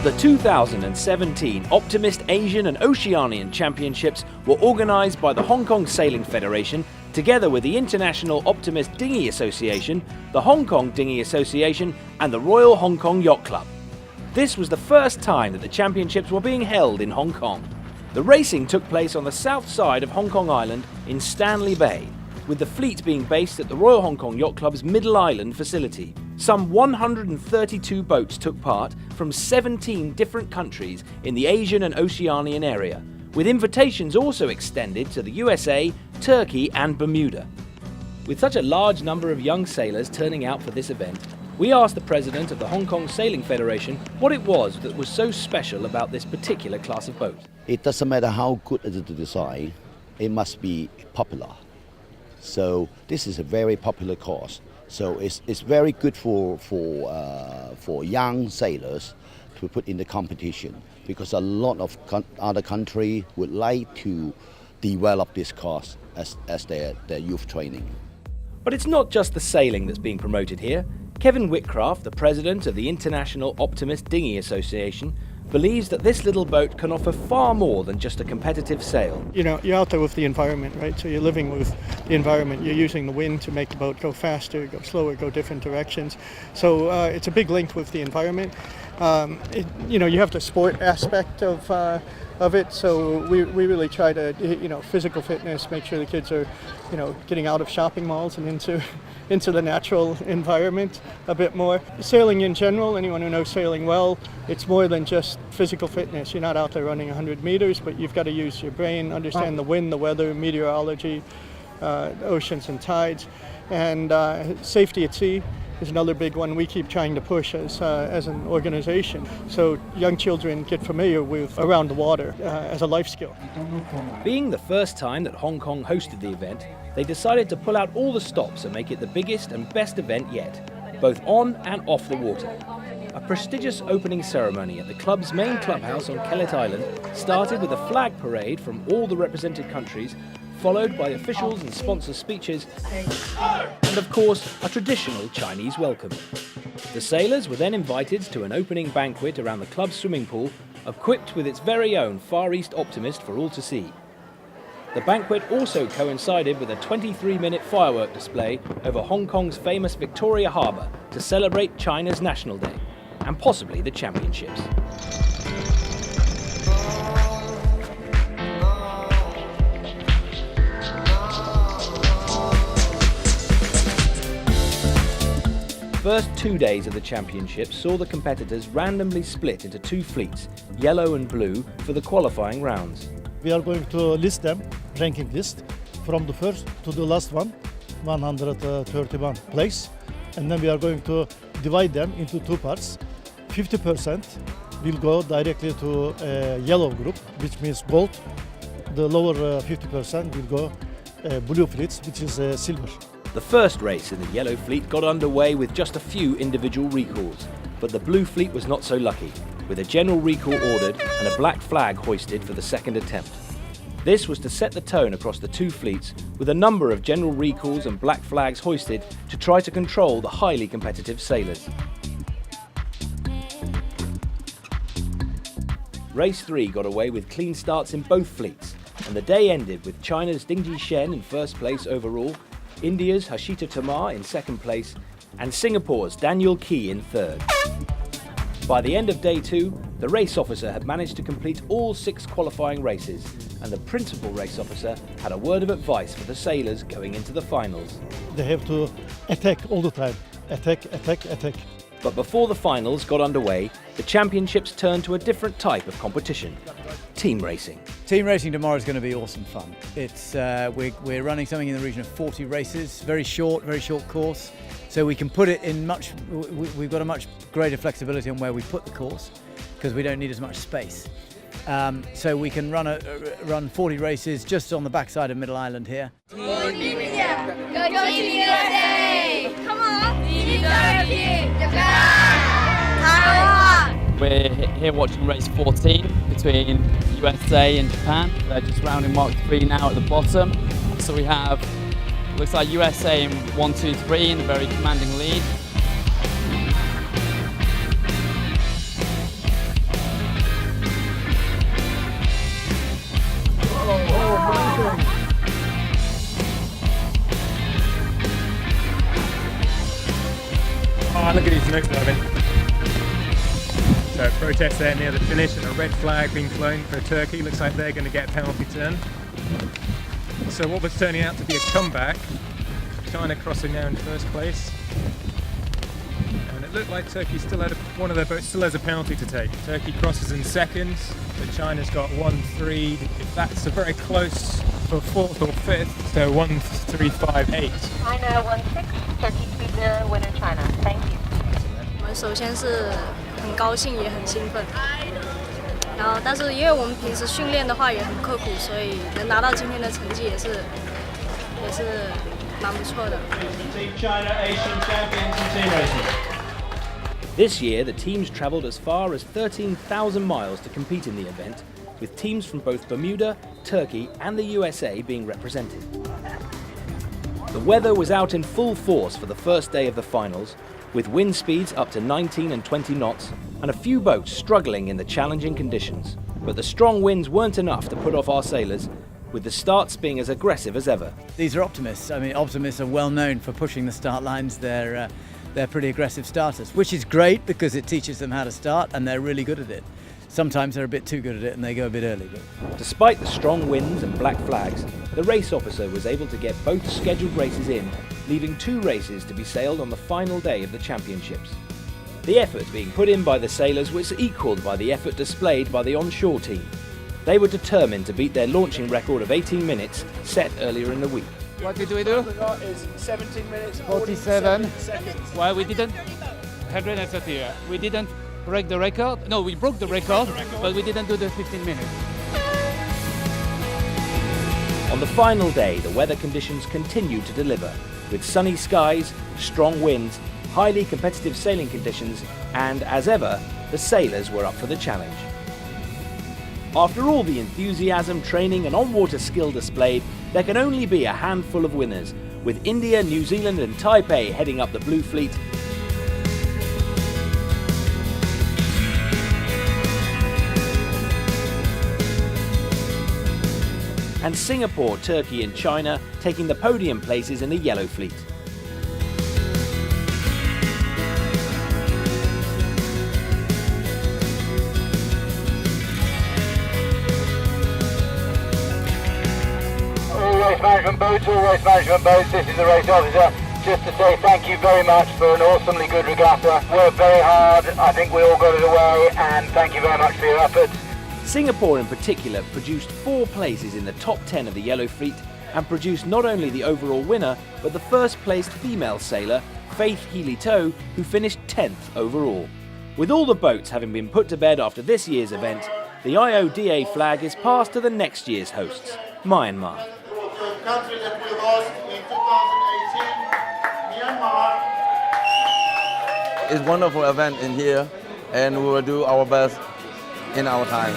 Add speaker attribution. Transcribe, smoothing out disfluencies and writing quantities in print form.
Speaker 1: The 2017 Optimist Asian and Oceanian Championships were organised by the Hong Kong Sailing Federation together with the International Optimist Dinghy Association, the Hong Kong Dinghy Association and the Royal Hong Kong Yacht Club. This was the first time that the championships were being held in Hong Kong. The racing took place on the south side of Hong Kong Island in Stanley Bay, with the fleet being based at the Royal Hong Kong Yacht Club's Middle Island facility. Some 132 boats took part from 17 different countries in the Asian and Oceanian area, with invitations also extended to the USA, Turkey and Bermuda. With such a large number of young sailors turning out for this event, we asked the president of the Hong Kong Sailing Federation what it was that was so special about this particular class of boat.
Speaker 2: It doesn't matter how good the design, it must be popular. So this is a very popular course. So it's very good for young sailors to put in the competition, because a lot of other countries would like to develop this course as their youth training.
Speaker 1: But it's not just the sailing that's being promoted here. Kevin Whitcraft, the president of the International Optimist Dinghy Association, believes that this little boat can offer far more than just a competitive sail.
Speaker 3: You know, you're out there with the environment, right? So you're living with the environment. You're using the wind to make the boat go faster, go slower, go different directions. So it's a big link with the environment. You have the sport aspect of it. So we really try to, physical fitness, make sure the kids are, getting out of shopping malls and into the natural environment a bit more. Sailing in general, anyone who knows sailing well, it's more than just physical fitness. You're not out there running 100 meters, but you've got to use your brain, understand the wind, the weather, meteorology, oceans and tides. And safety at sea is another big one we keep trying to push as an organization. So young children get familiar with around the water as a life skill.
Speaker 1: Being the first time that Hong Kong hosted the event, they decided to pull out all the stops and make it the biggest and best event yet, both on and off the water. A prestigious opening ceremony at the club's main clubhouse on Kellet Island started with a flag parade from all the represented countries, followed by officials and sponsor speeches, and of course, a traditional Chinese welcome. The sailors were then invited to an opening banquet around the club's swimming pool, equipped with its very own Far East Optimist for all to see. The banquet also coincided with a 23-minute firework display over Hong Kong's famous Victoria Harbour to celebrate China's National Day, and possibly the championships. The first 2 days of the championships saw the competitors randomly split into two fleets, yellow and blue, for the qualifying rounds.
Speaker 4: We are going to list them, ranking list, from the first to the last one, 131 place. And then we are going to divide them into two parts. 50% will go directly to a yellow group, which means gold. The lower 50% will go blue fleets, which is silver.
Speaker 1: The first race in the yellow fleet got underway with just a few individual recalls, but the blue fleet was not so lucky, with a general recall ordered and a black flag hoisted for the second attempt. This was to set the tone across the two fleets, with a number of general recalls and black flags hoisted to try to control the highly competitive sailors. Race 3 got away with clean starts in both fleets, and the day ended with China's Ding Jishen in first place overall, India's Hashita Tamar in second place, and Singapore's Daniel Key in third. By the end of day 2, the race officer had managed to complete all 6 qualifying races, and the principal race officer had a word of advice for the sailors going into the finals.
Speaker 4: They have to attack all the time. Attack, attack, attack.
Speaker 1: But before the finals got underway, the championships turned to a different type of competition: team racing.
Speaker 5: Team racing tomorrow is going to be awesome fun. It's we're running something in the region of 40 races, very short course. So we can put it in we've got a much greater flexibility on where we put the course, because we don't need as much space. So we can run 40 races just on the backside of Middle Island here.
Speaker 6: Go Team USA! Come on! Team Japan!
Speaker 7: We're here watching race 14 between USA and Japan. They're just rounding Mark 3 now at the bottom. So we have, looks like USA in 1, 2, 3 in a very commanding lead.
Speaker 8: look at his nose diving. So protest there near the finish and a red flag being flown for Turkey. Looks like they're going to get a penalty turn. So what was turning out to be a comeback. China crossing now in first place. And it looked like Turkey still had one of their boats still has a penalty to take. Turkey crosses in second, but China's got 1-3. That's a very close for fourth or fifth. So 1-3-5-8.
Speaker 9: China 1-6, Turkey 2-0, winner China. Thank you.
Speaker 10: 我们首先是很高兴也很兴奋，然后但是因为我们平时训练的话也很刻苦，所以能拿到今天的成绩也是蛮不错的。
Speaker 1: China Asian Champions in team racing. This year, the teams travelled as far as 13,000 miles to compete in the event, with teams from both Bermuda, Turkey and the USA being represented. The weather was out in full force for the first day of the finals, with wind speeds up to 19 and 20 knots and a few boats struggling in the challenging conditions. But the strong winds weren't enough to put off our sailors, with the starts being as aggressive as ever.
Speaker 5: These are optimists. I mean, optimists are well known for pushing the start lines. They're pretty aggressive starters, which is great because it teaches them how to start and they're really good at it. Sometimes they're a bit too good at it and they go a bit early.
Speaker 1: Despite the strong winds and black flags, the race officer was able to get both scheduled races in, leaving 2 races to be sailed on the final day of the championships. The effort being put in by the sailors was equalled by the effort displayed by the onshore team. They were determined to beat their launching record of 18 minutes set earlier in the week.
Speaker 7: What did we do?
Speaker 1: Is 17 minutes
Speaker 7: 47
Speaker 1: seconds.
Speaker 7: Well, we didn't. 130. We didn't break the record. No, we broke the record, but we didn't do the 15 minutes.
Speaker 1: On the final day, the weather conditions continued to deliver, with sunny skies, strong winds, highly competitive sailing conditions, and as ever, the sailors were up for the challenge. After all the enthusiasm, training and on-water skill displayed, there can only be a handful of winners, with India, New Zealand and Taipei heading up the Blue Fleet. And Singapore, Turkey and China taking the podium places in the Yellow Fleet.
Speaker 11: All race management boats, this is the race officer. Just to say thank you very much for an awesomely good regatta. Worked very hard, I think we all got it away, and thank you very much for your efforts.
Speaker 1: Singapore in particular produced 4 places in the top 10 of the Yellow Fleet and produced not only the overall winner, but the first placed female sailor, Faith Healy-Tow, who finished 10th overall. With all the boats having been put to bed after this year's event, the IODA flag is passed to the next year's hosts, Myanmar.
Speaker 12: The country that we lost in 2018, Myanmar.
Speaker 13: It's a wonderful event in here, and we will do our best in our time.